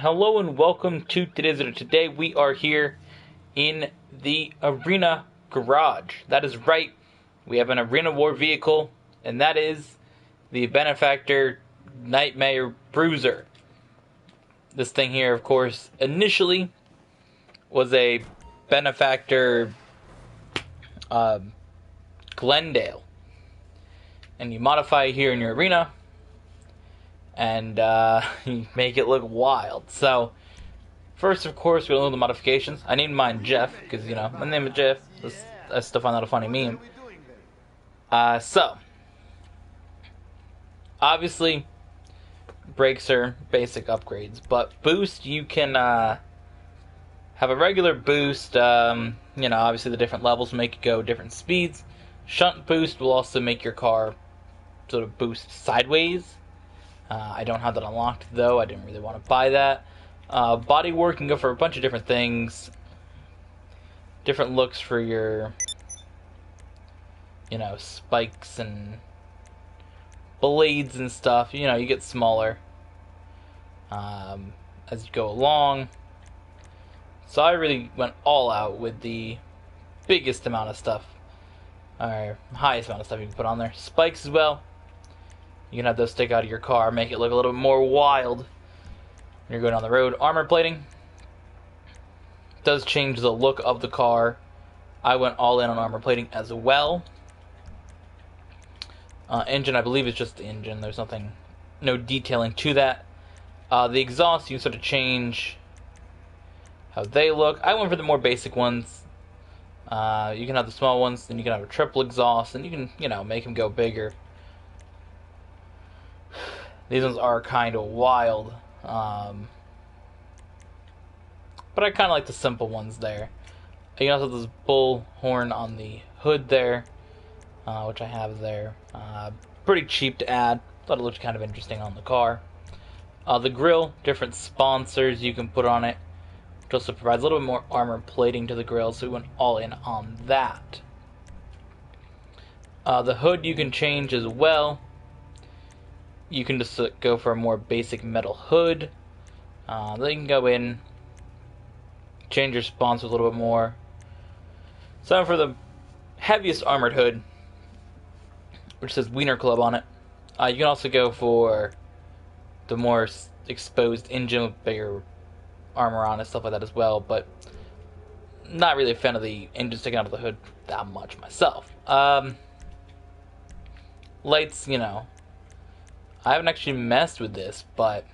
Hello and welcome to today's video. Today we are here in the Arena Garage. That is right, we have an Arena War vehicle, and that is the Benefactor Nightmare Bruiser. This thing here, of course, initially was a Benefactor Glendale. And you modify it here in your arena, and you make it look wild. So, first, of course, we'll know the modifications. I named mine Jeff, because, you know, my name is Jeff. I still find that a funny meme. So, obviously, brakes are basic upgrades, but boost, you can have a regular boost. You know, obviously the different levels make it go different speeds. Shunt boost will also make your car sort of boost sideways. I don't have that unlocked, though. I didn't really want to buy that. Body work can go for a bunch of different things. Different looks for your, you know, spikes and blades and stuff. You know, you get smaller as you go along. So I really went all out with the biggest amount of stuff, or highest amount of stuff you can put on there. Spikes as well. You can have those stick out of your car, make it look a little bit more wild when you're going on the road. Armor plating does change the look of the car. I went all in on armor plating as well. Engine, I believe, is just the engine. There's no detailing to that. The exhaust, you can sort of change how they look. I went for the more basic ones. You can have the small ones, then you can have a triple exhaust, and you can, you know, make them go bigger. These ones are kind of wild, but I kind of like the simple ones there. You can also have this bull horn on the hood there, which I have there. Pretty cheap to add. Thought it looked kind of interesting on the car. The grill, different sponsors you can put on it, which also provides a little bit more armor plating to the grill, so we went all in on that. The hood you can change as well. You can just go for a more basic metal hood. Then you can go in, change your sponsors a little bit more. So for the heaviest armored hood, which says Wiener Club on it, you can also go for the more exposed engine with bigger armor on it, stuff like that as well. But not really a fan of the engine sticking out of the hood that much myself. Lights, you know, I haven't actually messed with this, but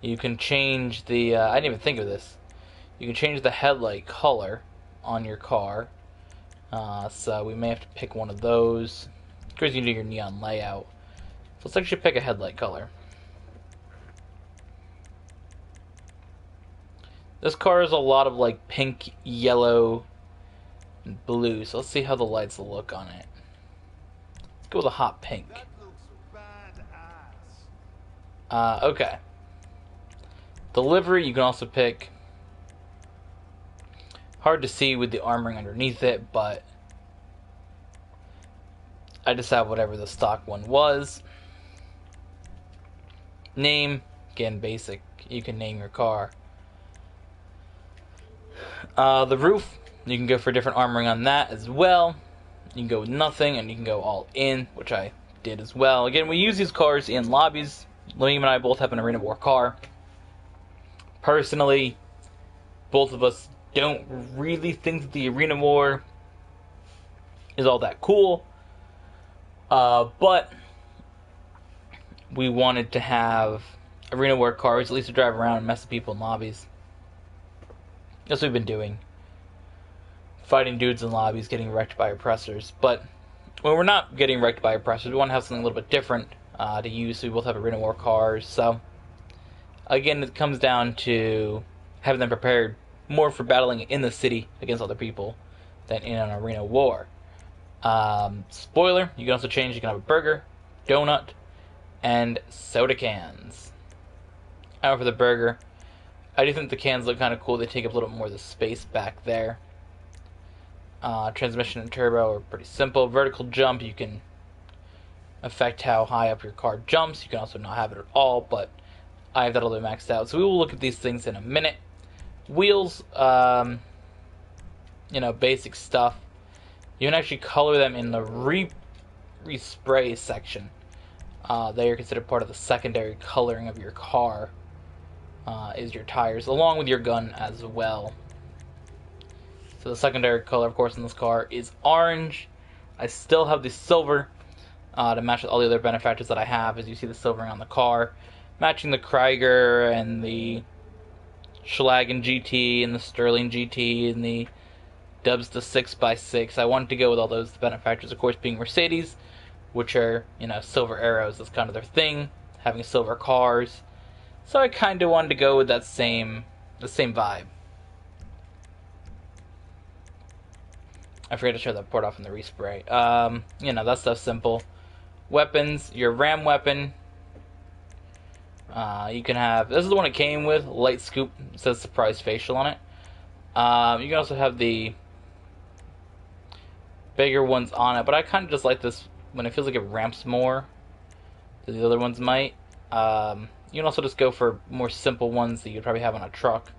you can change the, I didn't even think of this. You can change the headlight color on your car. So we may have to pick one of those. Of course, you can do your neon layout. So let's actually pick a headlight color. This car is a lot of like pink, yellow, and blue. So let's see how the lights look on it. Let's go with a hot pink. Okay. The livery, you can also pick. Hard to see with the armoring underneath it, but I just have whatever the stock one was. Name, again, basic. You can name your car. The roof, you can go for different armoring on that as well. You can go with nothing, and you can go all in, which I did as well. Again, we use these cars in lobbies. Liam and I both have an Arena War car. Personally, both of us don't really think that the Arena War is all that cool. But we wanted to have Arena War cars, at least to drive around and mess with people in lobbies. That's what we've been doing. Fighting dudes in lobbies, getting wrecked by oppressors. But when we're not getting wrecked by oppressors, we want to have something a little bit different to use, so we both have Arena War cars. So again, it comes down to having them prepared more for battling in the city against other people than in an Arena War. Spoiler, you can also change. You can have a burger, donut, and soda cans. Now for the burger, I do think the cans look kind of cool. They take up a little bit more of the space back there. Transmission and turbo are pretty simple. Vertical jump, you can affect how high up your car jumps. You can also not have it at all, but I have that all the way maxed out. So we will look at these things in a minute. Wheels, basic stuff. You can actually color them in the respray section. They are considered part of the secondary coloring of your car. Is your tires, along with your gun as well. So the secondary color, of course, in this car is orange. I still have the silver to match with all the other benefactors that I have, as you see the silvering on the car. Matching the Krieger and the Schlagen GT and the Sterling GT and the Dubs to 6x6. I wanted to go with all those benefactors, of course, being Mercedes, which are, silver arrows. That's kind of their thing, having silver cars. So I kind of wanted to go with the same vibe. I forgot to show that port off in the respray. That stuff's simple. Weapons, your ram weapon. You can have, this is the one it came with, light scoop. It says surprise facial on it. You can also have the bigger ones on it, but I kind of just like this when it feels like it ramps more than the other ones might. You can also just go for more simple ones that you'd probably have on a truck.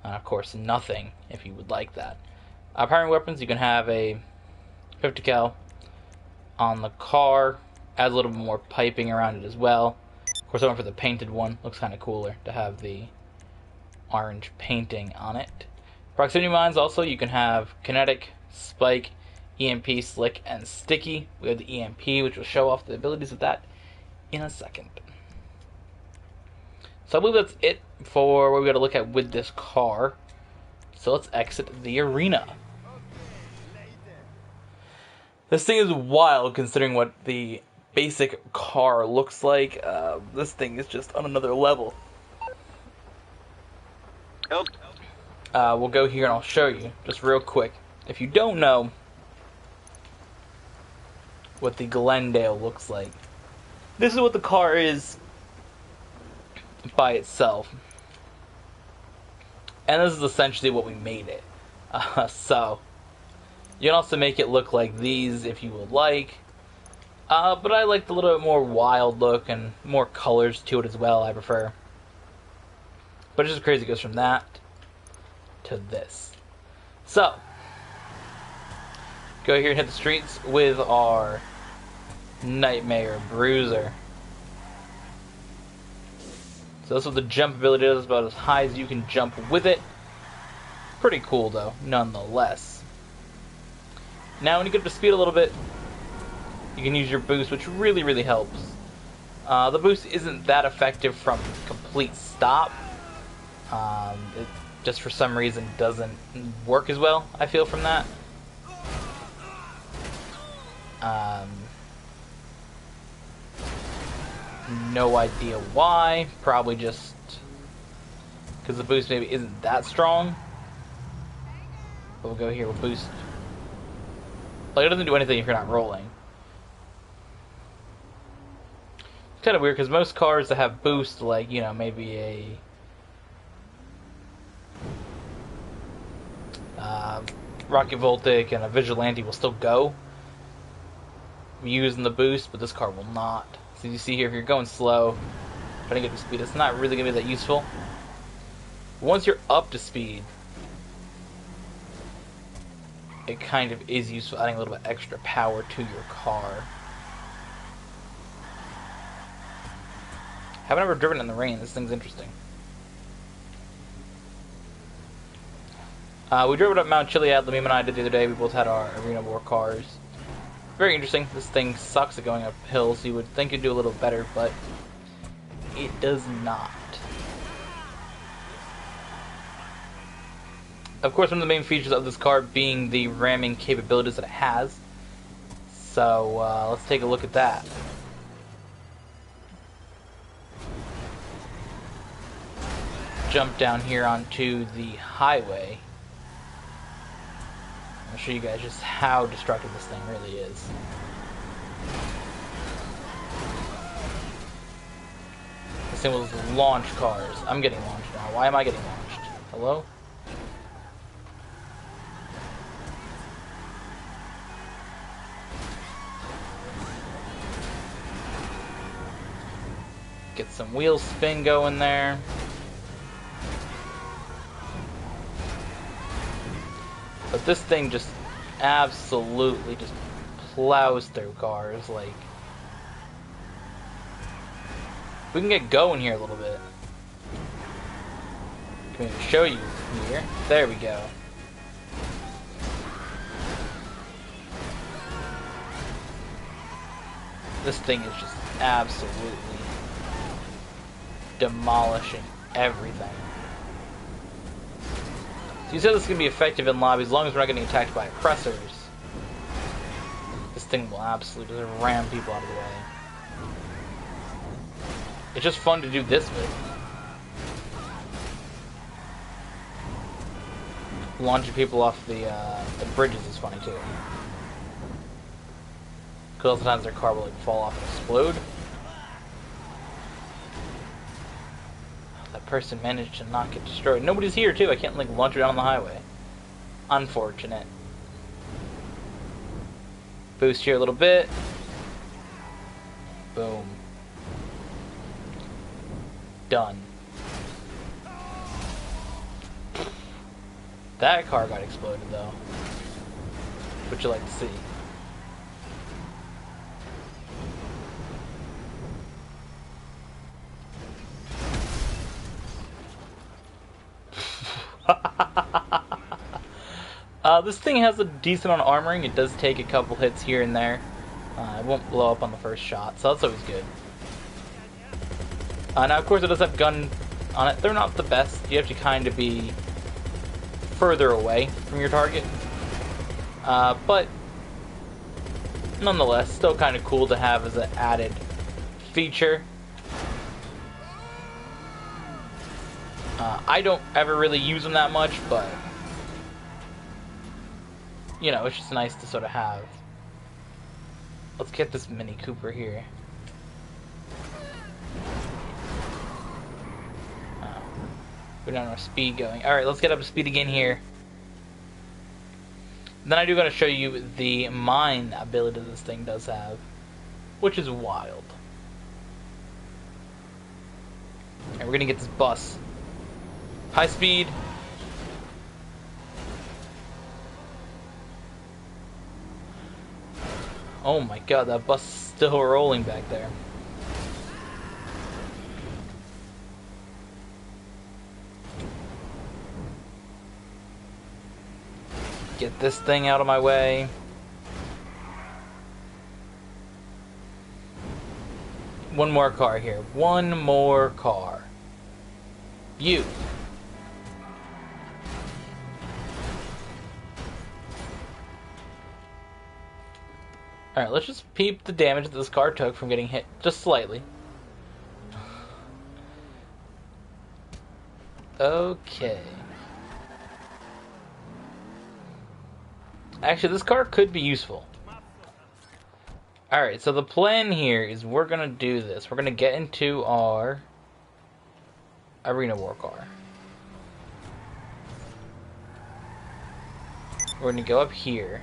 And of course, nothing if you would like that. Primary weapons, you can have a 50 cal on the car. Add a little bit more piping around it as well. Of course, I went for the painted one. Looks kind of cooler to have the orange painting on it. Proximity mines also, you can have kinetic, spike, EMP, slick, and sticky. We have the EMP, which will show off the abilities of that in a second. So I believe that's it for what we got to look at with this car. So let's exit the arena. This thing is wild considering what the basic car looks like. This thing is just on another level. We'll go here and I'll show you just real quick. If you don't know what the Glendale looks like, this is what the car is by itself. And this is essentially what we made it. So you can also make it look like these if you would like. But I like the little bit more wild look and more colors to it as well, I prefer. But it's just crazy, it goes from that to this. So, go here and hit the streets with our Nightmare Bruiser. So this is what the jump ability is, about as high as you can jump with it. Pretty cool though, nonetheless. Now when you get up to speed a little bit, you can use your boost, which really, really helps. The boost isn't that effective from complete stop. It just for some reason doesn't work as well, I feel, from that. No idea why. Probably just because the boost maybe isn't that strong. But we'll go here, we'll boost. Like, it doesn't do anything if you're not rolling. It's kind of weird because most cars that have boost, like, maybe a Rocket Voltic and a Vigilante will still go using the boost, but this car will not. So you see here, if you're going slow, trying to get to speed, it's not really going to be that useful. Once you're up to speed, it kind of is useful, adding a little bit extra power to your car. Haven't ever driven in the rain. This thing's interesting. We drove it up Mount Chiliad, Lamim and I did the other day. We both had our Arena War cars. Very interesting. This thing sucks at going up hills. So you would think it'd do a little better, but it does not. Of course, one of the main features of this car being the ramming capabilities that it has. So let's take a look at that. Jump down here onto the highway. I'll show you guys just how destructive this thing really is. This thing will launch cars. I'm getting launched now. Why am I getting launched? Hello? Get some wheel spin going there. But this thing just absolutely just plows through cars. Like, we can get going here a little bit. Can maybe show you here. There we go. This thing is just absolutely demolishing everything. So you said this is going to be effective in lobbies as long as we're not getting attacked by oppressors. This thing will absolutely just ram people out of the way. It's just fun to do this with. Launching people off the bridges is funny too. Because sometimes their car will like fall off and explode. That person managed to not get destroyed. Nobody's here too. I can't like launch it down the highway. Unfortunate. Boost here a little bit. Boom. Done. That car got exploded though. What you like to see? This thing has a decent amount of armoring. It does take a couple hits here and there. It won't blow up on the first shot, so that's always good. Now, of course, it does have gun on it. They're not the best. You have to kind of be further away from your target. But nonetheless, still kind of cool to have as an added feature. I don't ever really use them that much, but you know, it's just nice to sort of have. Let's get this Mini Cooper here. We're down our speed going. Alright, let's get up to speed again here. Then I do gotta show you the mine ability this thing does have, which is wild. Alright, we're gonna get this bus. High speed. Oh my god, that bus is still rolling back there. Get this thing out of my way. One more car here. One more car. You. Alright, let's just peep the damage that this car took from getting hit just slightly. Okay. Actually, this car could be useful. Alright, so the plan here is we're going to do this. We're going to get into our Arena War car. We're going to go up here.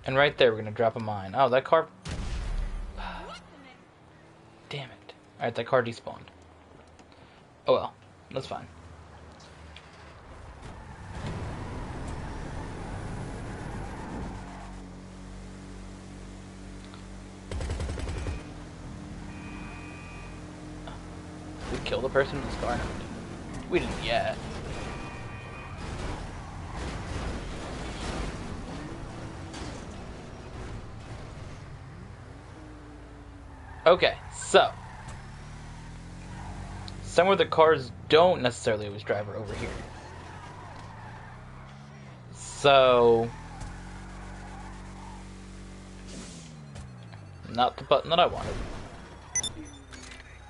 And right there, we're going to drop a mine. Oh, that car... Damn it. Alright, that car despawned. Oh well. That's fine. Did we kill the person in this car? We didn't yet. Okay, so somewhere the cars don't necessarily always drive over here. So not the button that I wanted.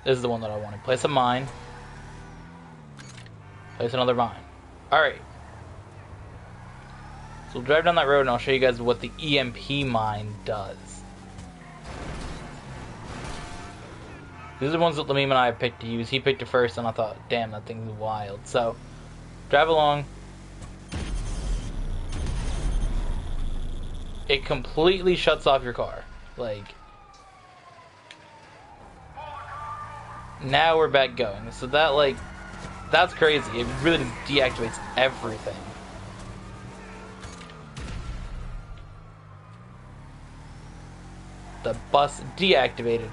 This is the one that I wanted. Place a mine. Place another mine. Alright. So we'll drive down that road and I'll show you guys what the EMP Mind does. These are the ones that Lamim and I picked to use. He picked it first, and I thought, damn, that thing's wild. So, drive along. it completely shuts off your car. Like, now we're back going. So that, like, that's crazy. It really just deactivates everything. The bus deactivated.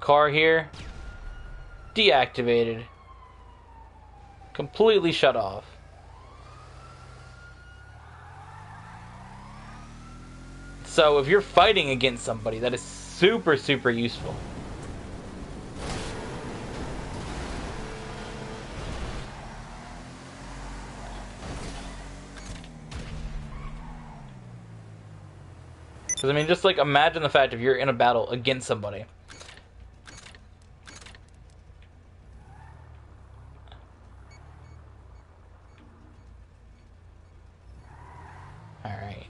Car here, deactivated. Completely shut off. So if you're fighting against somebody, that is super, super useful. Because, I mean, just, like, imagine the fact if you're in a battle against somebody. Alright.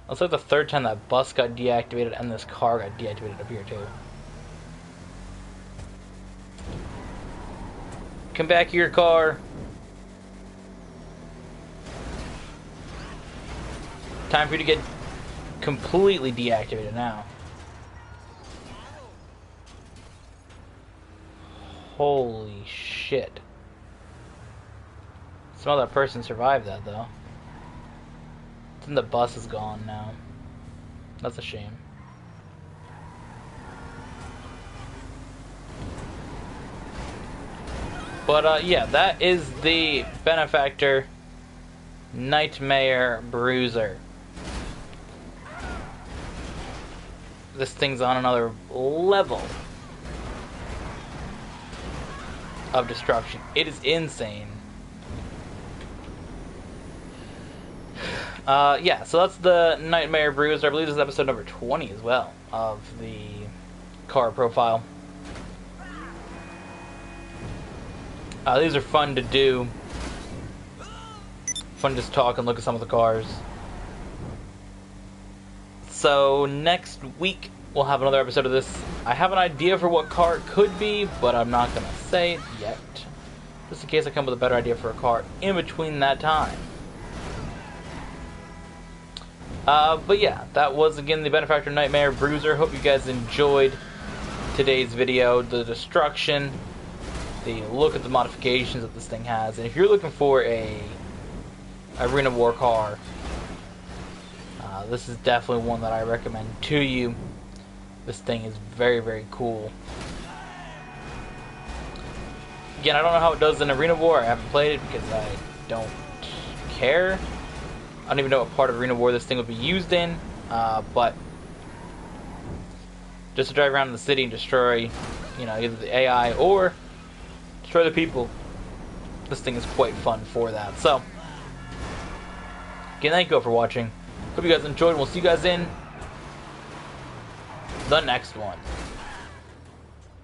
Looks like the third time that bus got deactivated and this car got deactivated up here, too. Come back here, car. Time for you to get completely deactivated now. Holy shit. Some other person survived that, though. Then the bus is gone now. That's a shame. But, yeah, that is the Benefactor Nightmare Bruiser. This thing's on another level of destruction. It is insane. Yeah, so that's the Nightmare Bruiser. I believe this is episode number 20 as well of the car profile. These are fun to do. Fun to just talk and look at some of the cars. So next week we'll have another episode of this. I have an idea for what car it could be, but I'm not going to say it yet. Just in case I come with a better idea for a car in between that time. But yeah, that was again the Benefactor Nightmare Bruiser. Hope you guys enjoyed today's video. The destruction, the look at the modifications that this thing has. And if you're looking for a Arena War car, this is definitely one that I recommend to you. This thing is very, very cool. Again, I don't know how it does in Arena War. I haven't played it because I don't care. I don't even know what part of Arena War this thing would be used in. But just to drive around in the city and destroy, you know, either the AI or destroy the people, this thing is quite fun for that. So, again, thank you all for watching. Hope you guys enjoyed. We'll see you guys in the next one.